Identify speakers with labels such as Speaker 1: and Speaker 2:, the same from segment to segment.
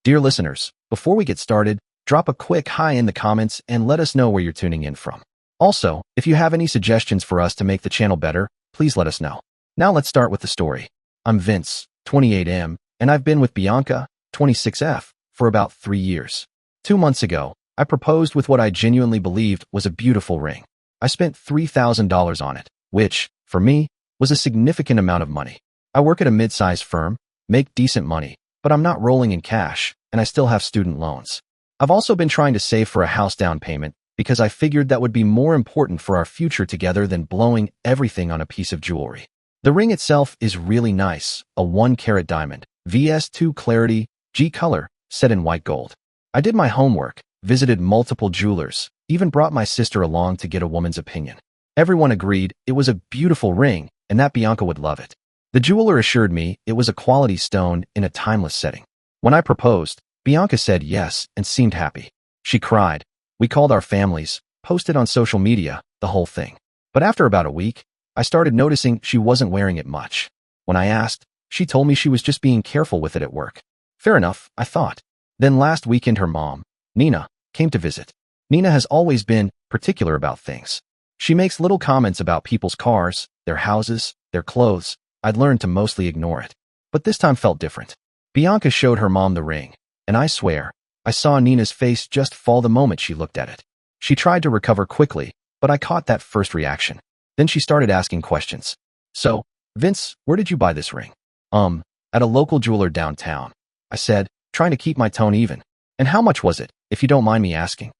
Speaker 1: Dear listeners, before we get started, drop a quick hi in the comments and let us know where you're tuning in from. Also, if you have any suggestions for us to make the channel better, please let us know. Now let's start with the story. I'm Vince, 28M, and I've been with Bianca, 26F, for about 3 years. 2 months ago, I proposed with what I genuinely believed was a beautiful ring. I spent $3,000 on it, which, for me, was a significant amount of money. I work at a mid-sized firm, make decent money, but I'm not rolling in cash, and I still have student loans. I've also been trying to save for a house down payment because I figured that would be more important for our future together than blowing everything on a piece of jewelry. The ring itself is really nice, a 1-carat diamond, VS2 clarity, G color, set in white gold. I did my homework, visited multiple jewelers, even brought my sister along to get a woman's opinion. Everyone agreed it was a beautiful ring and that Bianca would love it. The jeweler assured me it was a quality stone in a timeless setting. When I proposed, Bianca said yes and seemed happy. She cried. We called our families, posted on social media, the whole thing. But after about a week, I started noticing she wasn't wearing it much. When I asked, she told me she was just being careful with it at work. Fair enough, I thought. Then last weekend her mom, Nina, came to visit. Nina has always been particular about things. She makes little comments about people's cars, their houses, their clothes. I'd learned to mostly ignore it. But this time felt different. Bianca showed her mom the ring, and I swear, I saw Nina's face just fall the moment she looked at it. She tried to recover quickly, but I caught that first reaction. Then she started asking questions. So, Vince, where did you buy this ring? At a local jeweler downtown. I said, trying to keep my tone even. And how much was it, if you don't mind me asking?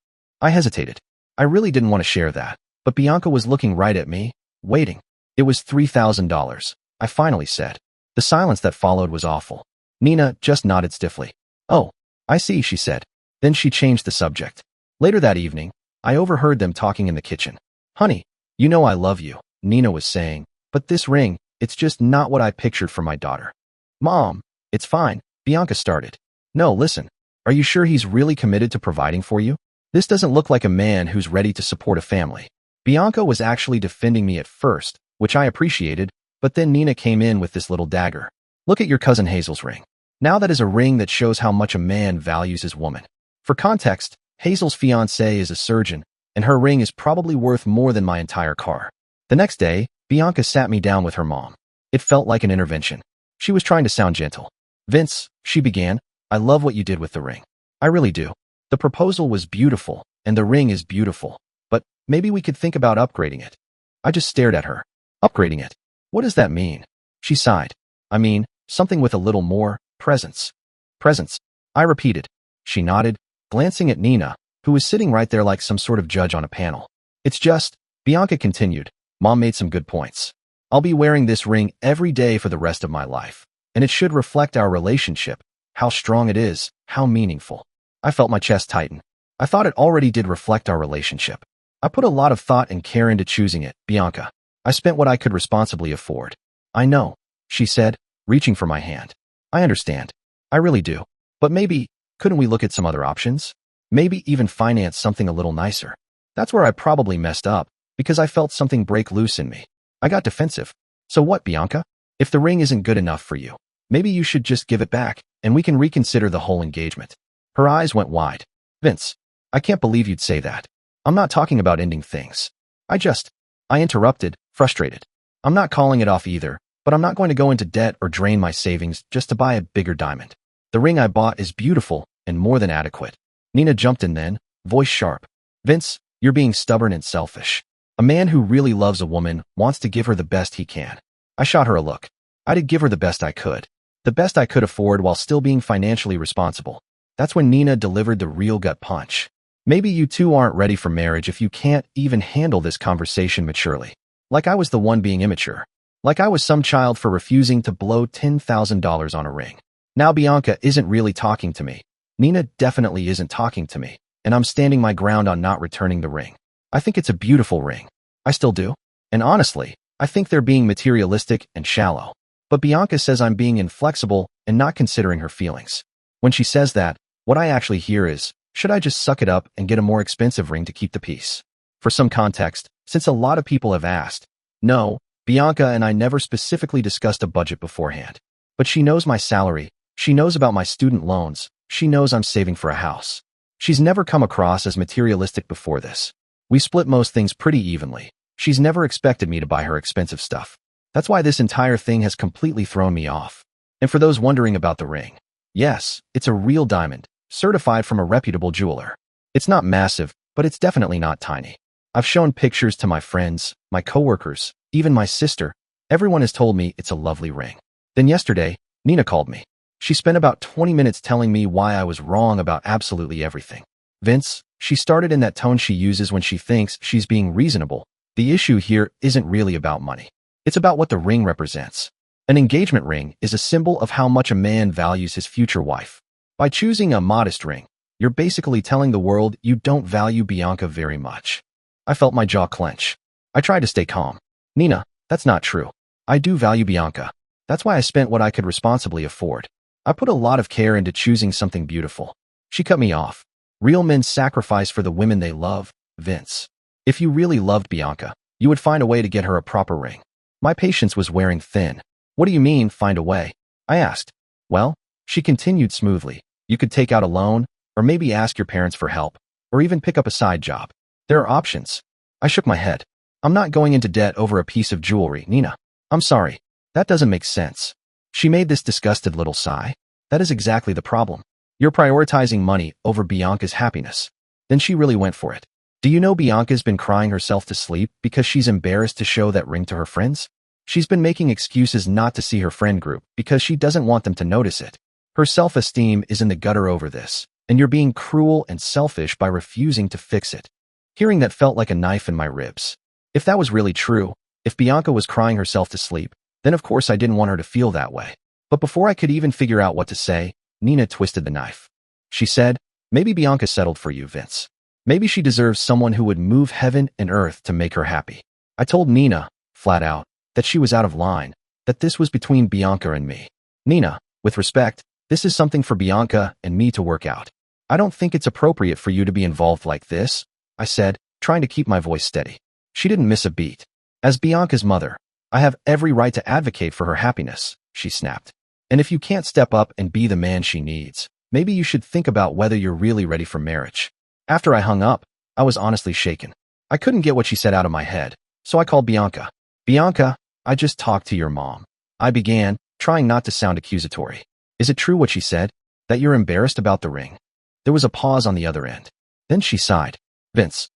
Speaker 1: I hesitated. I really didn't want to share that, but Bianca was looking right at me, waiting. It was $3,000. I finally said. The silence that followed was awful. Nina just nodded stiffly. Oh, I see, she said. Then she changed the subject. Later that evening, I overheard them talking in the kitchen. Honey, you know I love you, Nina was saying, but this ring, it's just not what I pictured for my daughter. Mom, it's fine, Bianca started. No, listen, are you sure he's really committed to providing for you? This doesn't look like a man who's ready to support a family. Bianca was actually defending me at first, which I appreciated, but then Nina came in with this little dagger. Look at your cousin Hazel's ring. Now that is a ring that shows how much a man values his woman. For context, Hazel's fiancé is a surgeon, and her ring is probably worth more than my entire car. The next day, Bianca sat me down with her mom. It felt like an intervention. She was trying to sound gentle. Vince, she began, I love what you did with the ring. I really do. The proposal was beautiful, and the ring is beautiful, but maybe we could think about upgrading it. I just stared at her. Upgrading it? What does that mean? She sighed. I mean, something with a little more presence. Presence, I repeated. She nodded, glancing at Nina, who was sitting right there like some sort of judge on a panel. It's just, Bianca continued, Mom made some good points. I'll be wearing this ring every day for the rest of my life, and it should reflect our relationship, how strong it is, how meaningful. I felt my chest tighten. I thought it already did reflect our relationship. I put a lot of thought and care into choosing it, Bianca. I spent what I could responsibly afford. I know, she said, reaching for my hand. I understand. I really do. But maybe, couldn't we look at some other options? Maybe even finance something a little nicer. That's where I probably messed up, because I felt something break loose in me. I got defensive. So what, Bianca? If the ring isn't good enough for you, maybe you should just give it back, and we can reconsider the whole engagement. Her eyes went wide. Vince, I can't believe you'd say that. I'm not talking about ending things. I interrupted, frustrated. I'm not calling it off either, but I'm not going to go into debt or drain my savings just to buy a bigger diamond. The ring I bought is beautiful and more than adequate. Nina jumped in then, voice sharp. Vince, you're being stubborn and selfish. A man who really loves a woman wants to give her the best he can. I shot her a look. I did give her the best I could. The best I could afford while still being financially responsible. That's when Nina delivered the real gut punch. Maybe you two aren't ready for marriage if you can't even handle this conversation maturely. Like I was the one being immature. Like I was some child for refusing to blow $10,000 on a ring. Now Bianca isn't really talking to me. Nina definitely isn't talking to me, and I'm standing my ground on not returning the ring. I think it's a beautiful ring. I still do. And honestly, I think they're being materialistic and shallow. But Bianca says I'm being inflexible and not considering her feelings. When she says that, what I actually hear is, should I just suck it up and get a more expensive ring to keep the peace? For some context, since a lot of people have asked, no, Bianca and I never specifically discussed a budget beforehand. But she knows my salary, she knows about my student loans, She knows I'm saving for a house. She's never come across as materialistic before this. We split most things pretty evenly. She's never expected me to buy her expensive stuff. That's why this entire thing has completely thrown me off. And for those wondering about the ring, yes, it's a real diamond, certified from a reputable jeweler. It's not massive, but it's definitely not tiny. I've shown pictures to my friends, my coworkers, even my sister. Everyone has told me it's a lovely ring. Then yesterday, Nina called me. She spent about 20 minutes telling me why I was wrong about absolutely everything. Vince, she started in that tone she uses when she thinks she's being reasonable. The issue here isn't really about money. It's about what the ring represents. An engagement ring is a symbol of how much a man values his future wife. By choosing a modest ring, you're basically telling the world you don't value Bianca very much. I felt my jaw clench. I tried to stay calm. Nina, that's not true. I do value Bianca. That's why I spent what I could responsibly afford. I put a lot of care into choosing something beautiful. She cut me off. Real men sacrifice for the women they love, Vince. If you really loved Bianca, you would find a way to get her a proper ring. My patience was wearing thin. What do you mean, find a way? I asked. Well, she continued smoothly. You could take out a loan, or maybe ask your parents for help, or even pick up a side job. There are options. I shook my head. I'm not going into debt over a piece of jewelry, Nina. I'm sorry. That doesn't make sense. She made this disgusted little sigh. That is exactly the problem. You're prioritizing money over Bianca's happiness. Then she really went for it. Do you know Bianca's been crying herself to sleep because she's embarrassed to show that ring to her friends? She's been making excuses not to see her friend group because she doesn't want them to notice it. Her self-esteem is in the gutter over this, and you're being cruel and selfish by refusing to fix it. Hearing that felt like a knife in my ribs. If that was really true, if Bianca was crying herself to sleep, then of course I didn't want her to feel that way. But before I could even figure out what to say, Nina twisted the knife. She said, maybe Bianca settled for you, Vince. Maybe she deserves someone who would move heaven and earth to make her happy. I told Nina, flat out, that she was out of line, that this was between Bianca and me. Nina, with respect, this is something for Bianca and me to work out. I don't think it's appropriate for you to be involved like this, I said, trying to keep my voice steady. She didn't miss a beat. As Bianca's mother, I have every right to advocate for her happiness, she snapped. And if you can't step up and be the man she needs, maybe you should think about whether you're really ready for marriage. After I hung up, I was honestly shaken. I couldn't get what she said out of my head, so I called Bianca. Bianca, I just talked to your mom. I began, trying not to sound accusatory. Is it true what she said, that you're embarrassed about the ring? There was a pause on the other end. Then she sighed. Vince,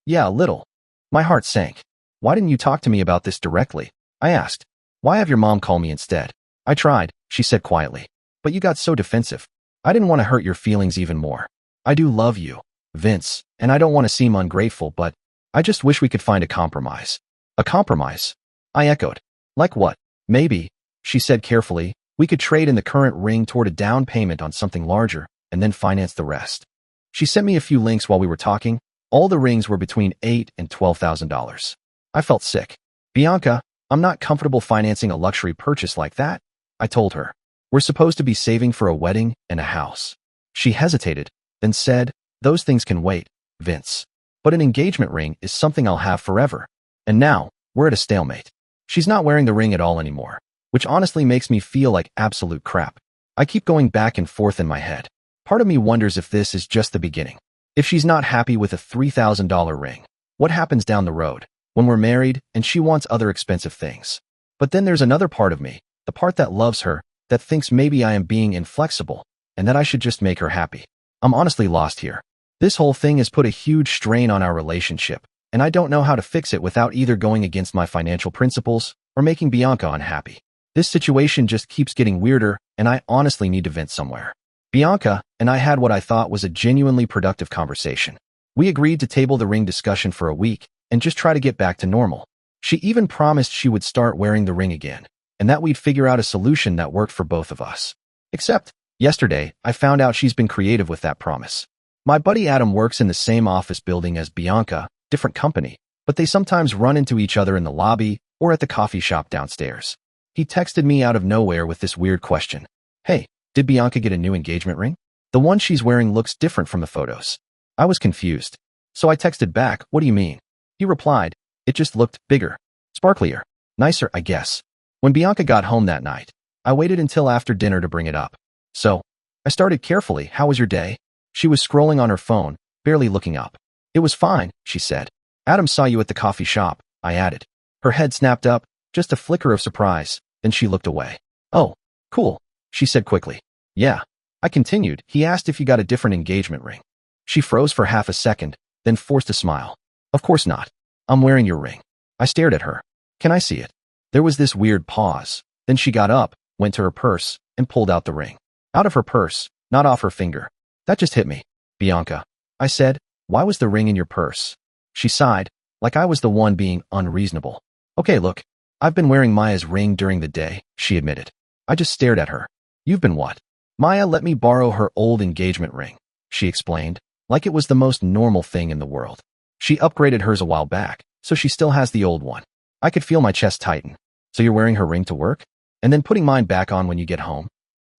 Speaker 1: yeah, a little. My heart sank. Why didn't you talk to me about this directly? I asked. Why have your mom call me instead? I tried, she said quietly. But you got so defensive. I didn't want to hurt your feelings even more. I do love you, Vince, and I don't want to seem ungrateful, but I just wish we could find a compromise. A compromise? I echoed. Like what? Maybe, she said carefully, we could trade in the current ring toward a down payment on something larger, and then finance the rest. She sent me a few links while we were talking. All the rings were between $8,000 and $12,000. I felt sick. Bianca, I'm not comfortable financing a luxury purchase like that, I told her. We're supposed to be saving for a wedding and a house. She hesitated, then said, those things can wait, Vince. But an engagement ring is something I'll have forever. And now, we're at a stalemate. She's not wearing the ring at all anymore, which honestly makes me feel like absolute crap. I keep going back and forth in my head. Part of me wonders if this is just the beginning. If she's not happy with a $3,000 ring, what happens down the road, when we're married and she wants other expensive things? But then there's another part of me, the part that loves her, that thinks maybe I am being inflexible, and that I should just make her happy. I'm honestly lost here. This whole thing has put a huge strain on our relationship, and I don't know how to fix it without either going against my financial principles or making Bianca unhappy. This situation just keeps getting weirder, and I honestly need to vent somewhere. Bianca and I had what I thought was a genuinely productive conversation. We agreed to table the ring discussion for a week and just try to get back to normal. She even promised she would start wearing the ring again, and that we'd figure out a solution that worked for both of us. Except, yesterday, I found out she's been creative with that promise. My buddy Adam works in the same office building as Bianca, different company, but they sometimes run into each other in the lobby or at the coffee shop downstairs. He texted me out of nowhere with this weird question. Hey, did Bianca get a new engagement ring? The one she's wearing looks different from the photos. I was confused. So I texted back, what do you mean? He replied, it just looked bigger, sparklier, nicer, I guess. When Bianca got home that night, I waited until after dinner to bring it up. So, I started carefully. How was your day? She was scrolling on her phone, barely looking up. It was fine, she said. Adam saw you at the coffee shop, I added. Her head snapped up, just a flicker of surprise, then she looked away. Oh, cool, she said quickly. Yeah. I continued. He asked if you got a different engagement ring. She froze for half a second, then forced a smile. Of course not. I'm wearing your ring. I stared at her. Can I see it? There was this weird pause. Then she got up, went to her purse, and pulled out the ring. Out of her purse, not off her finger. That just hit me. Bianca, I said, why was the ring in your purse? She sighed, like I was the one being unreasonable. Okay, look, I've been wearing Maya's ring during the day, she admitted. I just stared at her. You've been what? Maya let me borrow her old engagement ring, she explained, like it was the most normal thing in the world. She upgraded hers a while back, so she still has the old one. I could feel my chest tighten. So you're wearing her ring to work? And then putting mine back on when you get home?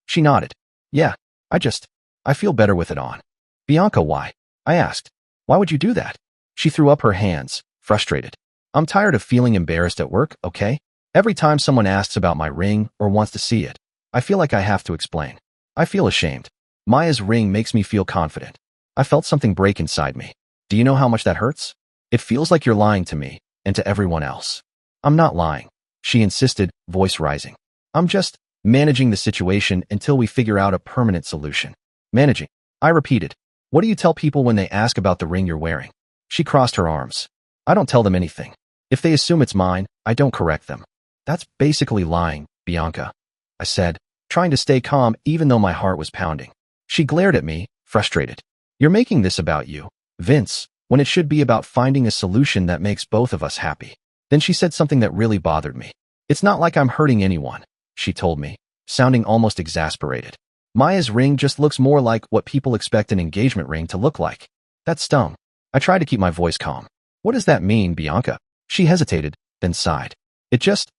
Speaker 1: She nodded. Yeah, I feel better with it on. Bianca, why? I asked. Why would you do that? She threw up her hands, frustrated. I'm tired of feeling embarrassed at work, okay? Every time someone asks about my ring or wants to see it, I feel like I have to explain. I feel ashamed. Maya's ring makes me feel confident. I felt something break inside me. Do you know how much that hurts? It feels like you're lying to me and to everyone else. I'm not lying, she insisted, voice rising. I'm just managing the situation until we figure out a permanent solution. Managing, I repeated. What do you tell people when they ask about the ring you're wearing? She crossed her arms. I don't tell them anything. If they assume it's mine, I don't correct them. That's basically lying, Bianca, I said, trying to stay calm even though my heart was pounding. She glared at me, frustrated. You're making this about you, Vince, when it should be about finding a solution that makes both of us happy. Then she said something that really bothered me. It's not like I'm hurting anyone, she told me, sounding almost exasperated. Maya's ring just looks more like what people expect an engagement ring to look like. That stung. I tried to keep my voice calm. What does that mean, Bianca? She hesitated, then sighed.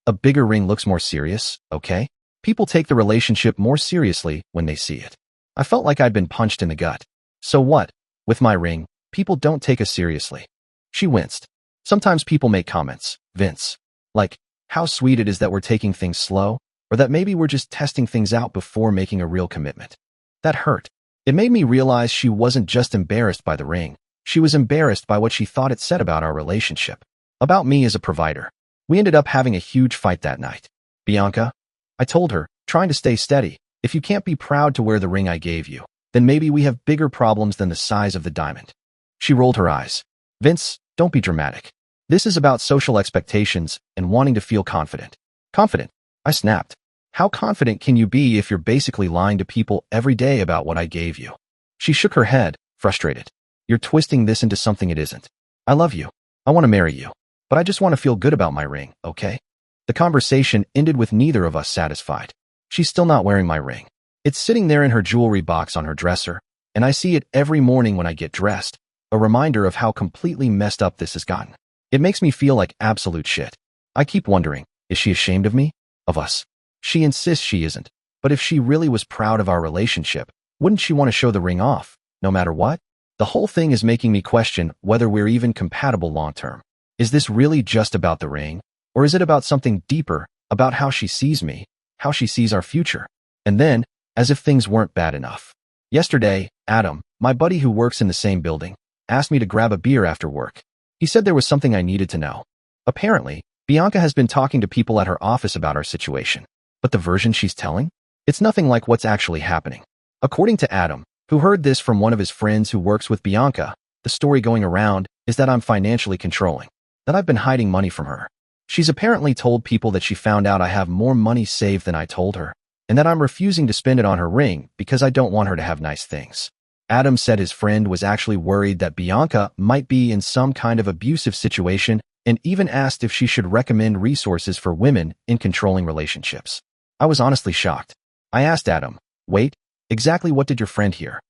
Speaker 1: A bigger ring looks more serious, okay? People take the relationship more seriously when they see it. I felt like I'd been punched in the gut. So what? With my ring, people don't take us seriously. She winced. Sometimes people make comments, Vince, like how sweet it is that we're taking things slow, or that maybe we're just testing things out before making a real commitment. That hurt. It made me realize she wasn't just embarrassed by the ring. She was embarrassed by what she thought it said about our relationship, about me as a provider. We ended up having a huge fight that night. Bianca, I told her, trying to stay steady, if you can't be proud to wear the ring I gave you, then maybe we have bigger problems than the size of the diamond. She rolled her eyes. Vince, don't be dramatic. This is about social expectations and wanting to feel confident. Confident? I snapped. How confident can you be if you're basically lying to people every day about what I gave you? She shook her head, frustrated. You're twisting this into something it isn't. I love you. I want to marry you. But I just want to feel good about my ring, okay? The conversation ended with neither of us satisfied. She's still not wearing my ring. It's sitting there in her jewelry box on her dresser, and I see it every morning when I get dressed, a reminder of how completely messed up this has gotten. It makes me feel like absolute shit. I keep wondering, is she ashamed of me? Of us? She insists she isn't, but if she really was proud of our relationship, wouldn't she want to show the ring off, no matter what? The whole thing is making me question whether we're even compatible long-term. Is this really just about the ring? Or is it about something deeper, about how she sees me, how she sees our future? And then, as if things weren't bad enough. Yesterday, Adam, my buddy who works in the same building, asked me to grab a beer after work. He said there was something I needed to know. Apparently, Bianca has been talking to people at her office about our situation. But the version she's telling? It's nothing like what's actually happening. According to Adam, who heard this from one of his friends who works with Bianca, the story going around is that I'm financially controlling, that I've been hiding money from her. She's apparently told people that she found out I have more money saved than I told her, and that I'm refusing to spend it on her ring because I don't want her to have nice things. Adam said his friend was actually worried that Bianca might be in some kind of abusive situation and even asked if she should recommend resources for women in controlling relationships. I was honestly shocked. I asked Adam, wait, exactly what did your friend hear?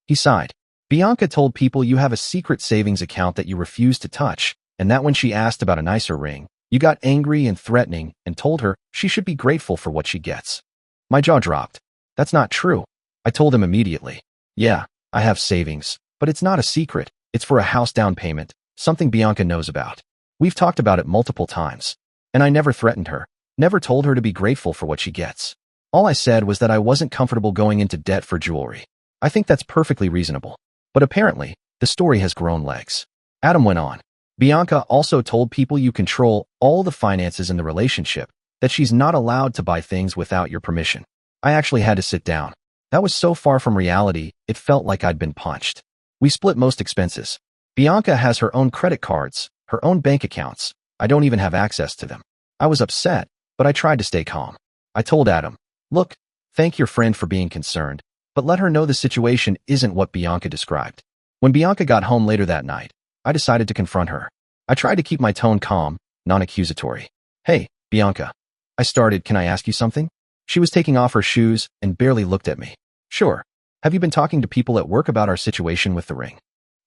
Speaker 1: He sighed. Bianca told people you have a secret savings account that you refuse to touch, and that when she asked about a nicer ring, you got angry and threatening and told her she should be grateful for what she gets. My jaw dropped. That's not true. I told him immediately. Yeah, I have savings, but it's not a secret. It's for a house down payment, something Bianca knows about. We've talked about it multiple times, and I never threatened her, never told her to be grateful for what she gets. All I said was that I wasn't comfortable going into debt for jewelry. I think that's perfectly reasonable. But apparently, the story has grown legs. Adam went on. Bianca also told people you control all the finances in the relationship, that she's not allowed to buy things without your permission. I actually had to sit down. That was so far from reality, it felt like I'd been punched. We split most expenses. Bianca has her own credit cards, her own bank accounts. I don't even have access to them. I was upset, but I tried to stay calm. I told Adam, look, thank your friend for being concerned, but let her know the situation isn't what Bianca described. When Bianca got home later that night, I decided to confront her. I tried to keep my tone calm, non-accusatory. Hey, Bianca. I started, can I ask you something? She was taking off her shoes and barely looked at me. Sure. Have you been talking to people at work about our situation with the ring?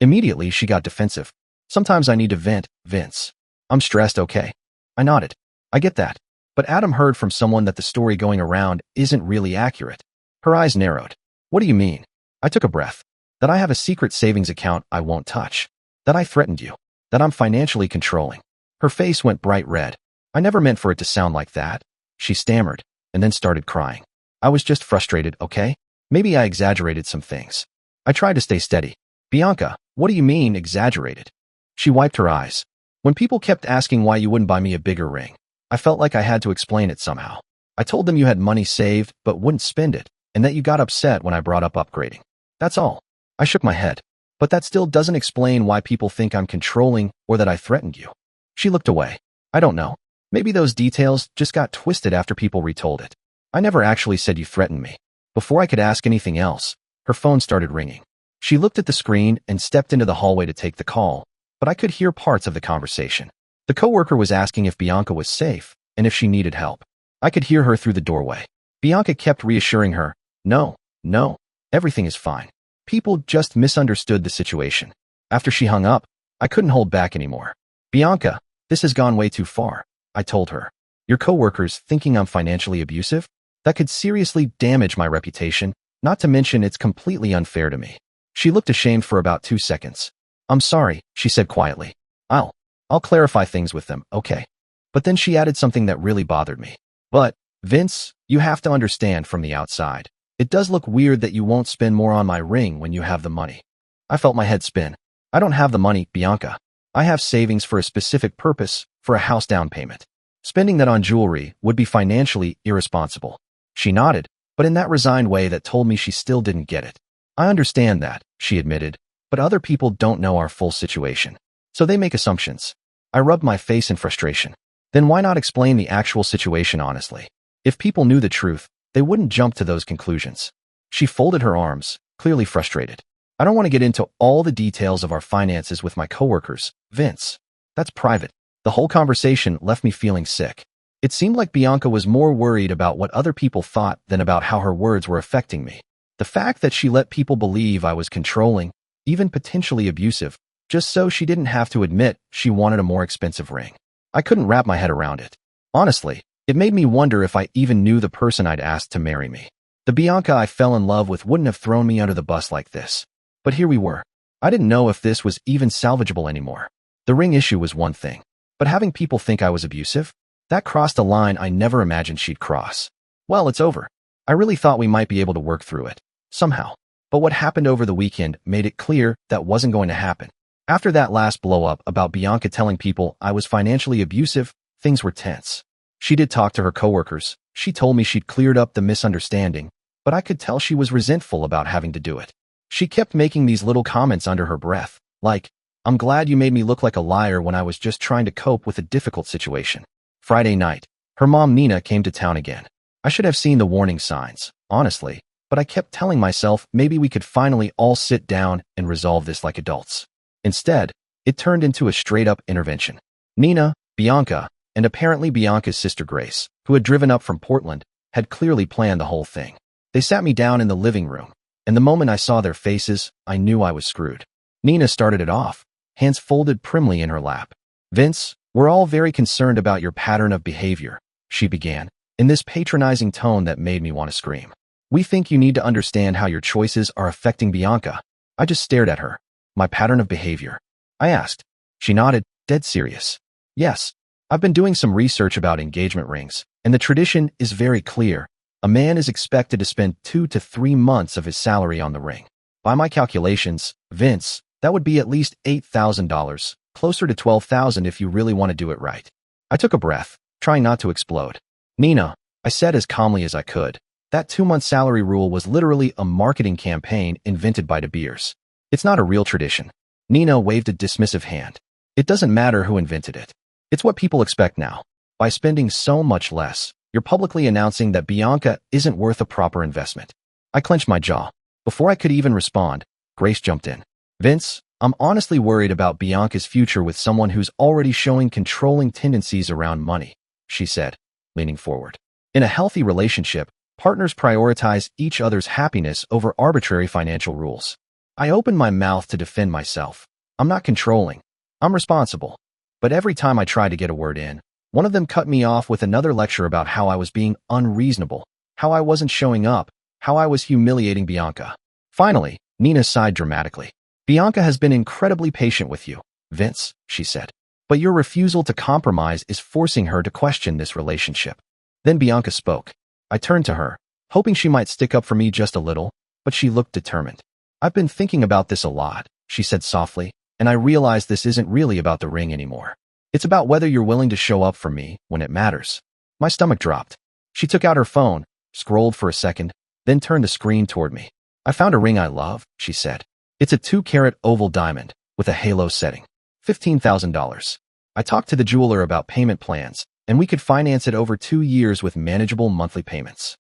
Speaker 1: Immediately, she got defensive. Sometimes I need to vent, Vince. I'm stressed, okay? I nodded. I get that. But Adam heard from someone that the story going around isn't really accurate. Her eyes narrowed. What do you mean? I took a breath. That I have a secret savings account I won't touch. That I threatened you. That I'm financially controlling. Her face went bright red. I never meant for it to sound like that. She stammered, and then started crying. I was just frustrated, okay? Maybe I exaggerated some things. I tried to stay steady. Bianca, what do you mean, exaggerated? She wiped her eyes. When people kept asking why you wouldn't buy me a bigger ring, I felt like I had to explain it somehow. I told them you had money saved but wouldn't spend it, and that you got upset when I brought up upgrading. That's all. I shook my head. But that still doesn't explain why people think I'm controlling or that I threatened you. She looked away. I don't know. Maybe those details just got twisted after people retold it. I never actually said you threatened me. Before I could ask anything else, her phone started ringing. She looked at the screen and stepped into the hallway to take the call, but I could hear parts of the conversation. The coworker was asking if Bianca was safe and if she needed help. I could hear her through the doorway. Bianca kept reassuring her, no, everything is fine. People just misunderstood the situation. After she hung up, I couldn't hold back anymore. Bianca, this has gone way too far, I told her. Your coworkers thinking I'm financially abusive? That could seriously damage my reputation, not to mention it's completely unfair to me. She looked ashamed for about 2 seconds. I'm sorry, she said quietly. I'll clarify things with them, okay? But then she added something that really bothered me. But, Vince, you have to understand from the outside. It does look weird that you won't spend more on my ring when you have the money. I felt my head spin. I don't have the money, Bianca. I have savings for a specific purpose, for a house down payment. Spending that on jewelry would be financially irresponsible. She nodded, but in that resigned way that told me she still didn't get it. I understand that, she admitted, but other people don't know our full situation. So they make assumptions. I rubbed my face in frustration. Then why not explain the actual situation honestly? If people knew the truth, they wouldn't jump to those conclusions. She folded her arms, clearly frustrated. I don't want to get into all the details of our finances with my coworkers, Vince. That's private. The whole conversation left me feeling sick. It seemed like Bianca was more worried about what other people thought than about how her words were affecting me. The fact that she let people believe I was controlling, even potentially abusive, just so she didn't have to admit she wanted a more expensive ring. I couldn't wrap my head around it. Honestly, it made me wonder if I even knew the person I'd asked to marry me. The Bianca I fell in love with wouldn't have thrown me under the bus like this. But here we were. I didn't know if this was even salvageable anymore. The ring issue was one thing, but having people think I was abusive? That crossed a line I never imagined she'd cross. Well, it's over. I really thought we might be able to work through it. Somehow. But what happened over the weekend made it clear that wasn't going to happen. After that last blow-up about Bianca telling people I was financially abusive, things were tense. She did talk to her coworkers. She told me she'd cleared up the misunderstanding, but I could tell she was resentful about having to do it. She kept making these little comments under her breath, like, I'm glad you made me look like a liar when I was just trying to cope with a difficult situation. Friday night, her mom Nina came to town again. I should have seen the warning signs, honestly, but I kept telling myself maybe we could finally all sit down and resolve this like adults. Instead, it turned into a straight-up intervention. Nina, Bianca, and apparently Bianca's sister Grace, who had driven up from Portland, had clearly planned the whole thing. They sat me down in the living room, and the moment I saw their faces, I knew I was screwed. Nina started it off, hands folded primly in her lap. Vince, we're all very concerned about your pattern of behavior, she began, in this patronizing tone that made me want to scream. We think you need to understand how your choices are affecting Bianca. I just stared at her. My pattern of behavior? I asked. She nodded, dead serious. Yes. I've been doing some research about engagement rings, and the tradition is very clear. A man is expected to spend 2 to 3 months of his salary on the ring. By my calculations, Vince, that would be at least $8,000, closer to $12,000 if you really want to do it right. I took a breath, trying not to explode. Nina, I said as calmly as I could, that 2-month salary rule was literally a marketing campaign invented by De Beers. It's not a real tradition. Nina waved a dismissive hand. It doesn't matter who invented it. It's what people expect now. By spending so much less, you're publicly announcing that Bianca isn't worth a proper investment. I clenched my jaw. Before I could even respond, Grace jumped in. Vince, I'm honestly worried about Bianca's future with someone who's already showing controlling tendencies around money, she said, leaning forward. In a healthy relationship, partners prioritize each other's happiness over arbitrary financial rules. I opened my mouth to defend myself. I'm not controlling. I'm responsible. But every time I tried to get a word in, one of them cut me off with another lecture about how I was being unreasonable, how I wasn't showing up, how I was humiliating Bianca. Finally, Nina sighed dramatically. Bianca has been incredibly patient with you, Vince, she said. But your refusal to compromise is forcing her to question this relationship. Then Bianca spoke. I turned to her, hoping she might stick up for me just a little, but she looked determined. I've been thinking about this a lot, she said softly, and I realized this isn't really about the ring anymore. It's about whether you're willing to show up for me when it matters. My stomach dropped. She took out her phone, scrolled for a second, then turned the screen toward me. I found a ring I love, she said. It's a 2-carat oval diamond with a halo setting. $15,000. I talked to the jeweler about payment plans, and we could finance it over 2 years with manageable monthly payments.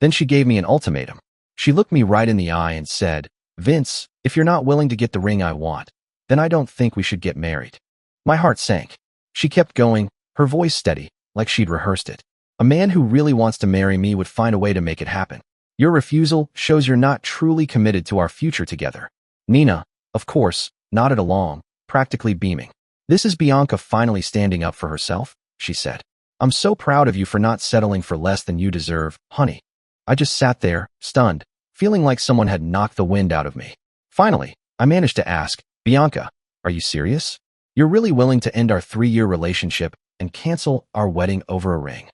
Speaker 1: Then she gave me an ultimatum. She looked me right in the eye and said, Vince, if you're not willing to get the ring I want, then I don't think we should get married. My heart sank. She kept going, her voice steady, like she'd rehearsed it. A man who really wants to marry me would find a way to make it happen. Your refusal shows you're not truly committed to our future together. Nina, of course, nodded along, practically beaming. This is Bianca finally standing up for herself, she said. I'm so proud of you for not settling for less than you deserve, honey. I just sat there, stunned, feeling like someone had knocked the wind out of me. Finally, I managed to ask, Bianca, are you serious? You're really willing to end our 3-year relationship and cancel our wedding over a ring?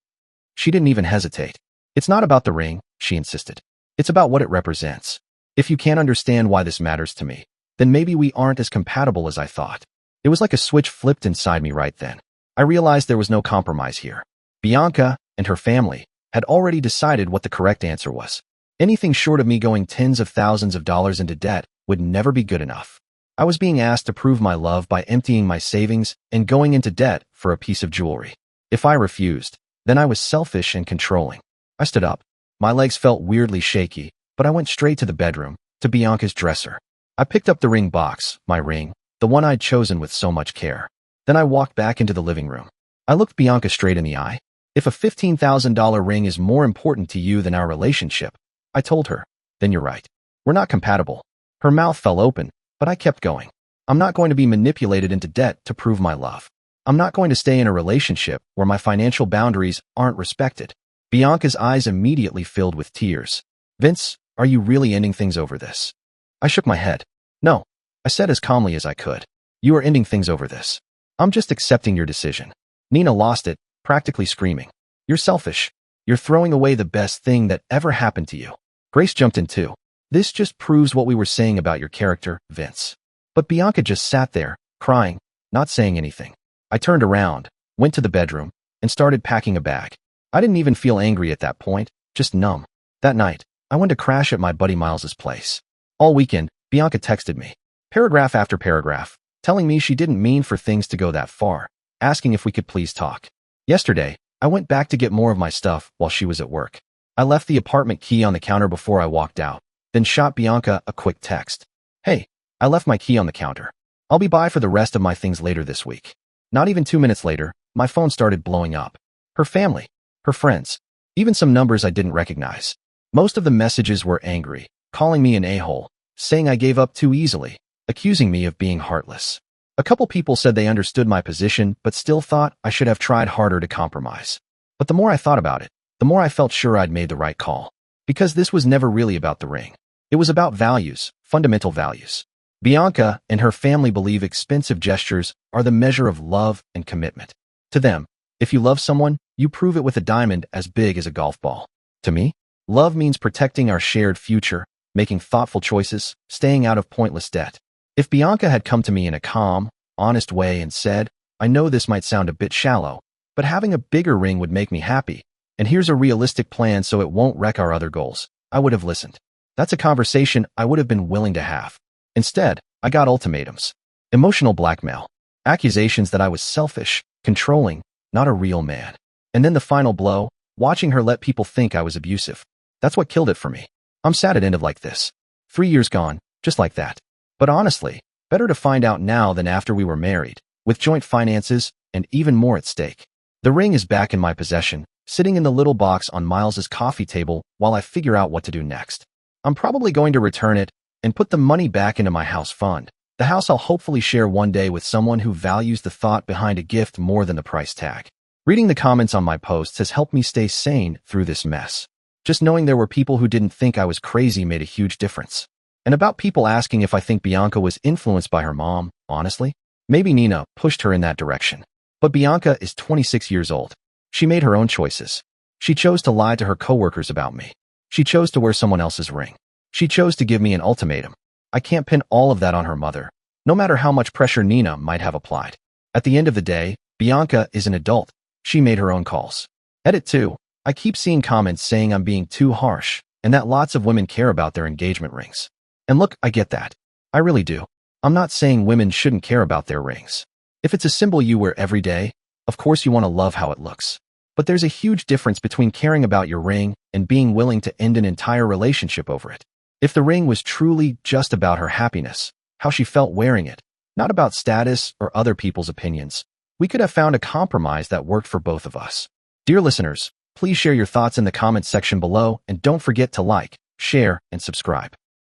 Speaker 1: She didn't even hesitate. It's not about the ring, she insisted. It's about what it represents. If you can't understand why this matters to me, then maybe we aren't as compatible as I thought. It was like a switch flipped inside me right then. I realized there was no compromise here. Bianca and her family had already decided what the correct answer was. Anything short of me going tens of thousands of dollars into debt would never be good enough. I was being asked to prove my love by emptying my savings and going into debt for a piece of jewelry. If I refused, then I was selfish and controlling. I stood up. My legs felt weirdly shaky, but I went straight to the bedroom, to Bianca's dresser. I picked up the ring box, my ring, the one I'd chosen with so much care. Then I walked back into the living room. I looked Bianca straight in the eye. If a $15,000 ring is more important to you than our relationship, I told her, then you're right. We're not compatible. Her mouth fell open, but I kept going. I'm not going to be manipulated into debt to prove my love. I'm not going to stay in a relationship where my financial boundaries aren't respected. Bianca's eyes immediately filled with tears. Vince, are you really ending things over this? I shook my head. No, I said as calmly as I could. You are ending things over this. I'm just accepting your decision. Nina lost it, practically screaming. You're selfish. You're throwing away the best thing that ever happened to you. Grace jumped in too. This just proves what we were saying about your character, Vince. But Bianca just sat there, crying, not saying anything. I turned around, went to the bedroom, and started packing a bag. I didn't even feel angry at that point, just numb. That night, I went to crash at my buddy Miles's place. All weekend, Bianca texted me, paragraph after paragraph, telling me she didn't mean for things to go that far, asking if we could please talk. Yesterday, I went back to get more of my stuff while she was at work. I left the apartment key on the counter before I walked out, then shot Bianca a quick text. Hey, I left my key on the counter. I'll be by for the rest of my things later this week. Not even 2 minutes later, my phone started blowing up. Her family, her friends, even some numbers I didn't recognize. Most of the messages were angry, calling me an a-hole, saying I gave up too easily, accusing me of being heartless. A couple people said they understood my position but still thought I should have tried harder to compromise. But the more I thought about it, the more I felt sure I'd made the right call. Because this was never really about the ring. It was about values, fundamental values. Bianca and her family believe expensive gestures are the measure of love and commitment. To them, if you love someone, you prove it with a diamond as big as a golf ball. To me, Love means protecting our shared future, making thoughtful choices, staying out of pointless debt. If Bianca had come to me in a calm, honest way and said, "I know this might sound a bit shallow, but having a bigger ring would make me happy, and here's a realistic plan so it won't wreck our other goals," I would have listened. That's a conversation I would have been willing to have. Instead, I got ultimatums, emotional blackmail, accusations that I was selfish, controlling, not a real man. And then the final blow, watching her let people think I was abusive. That's what killed it for me. I'm sad it ended like this. 3 years gone, just like that. But honestly, better to find out now than after we were married, with joint finances and even more at stake. The ring is back in my possession, sitting in the little box on Miles's coffee table while I figure out what to do next. I'm probably going to return it and put the money back into my house fund, the house I'll hopefully share one day with someone who values the thought behind a gift more than the price tag. Reading the comments on my posts has helped me stay sane through this mess. Just knowing there were people who didn't think I was crazy made a huge difference. And about people asking if I think Bianca was influenced by her mom, honestly, maybe Nina pushed her in that direction. But Bianca is 26 years old. She made her own choices. She chose to lie to her coworkers about me. She chose to wear someone else's ring. She chose to give me an ultimatum. I can't pin all of that on her mother, no matter how much pressure Nina might have applied. At the end of the day, Bianca is an adult. She made her own calls. Edit 2. I keep seeing comments saying I'm being too harsh, and that lots of women care about their engagement rings. And look, I get that. I really do. I'm not saying women shouldn't care about their rings. If it's a symbol you wear every day, of course you want to love how it looks. But there's a huge difference between caring about your ring and being willing to end an entire relationship over it. If the ring was truly just about her happiness, how she felt wearing it, not about status or other people's opinions, we could have found a compromise that worked for both of us. Dear listeners, please share your thoughts in the comments section below and don't forget to like, share, and subscribe.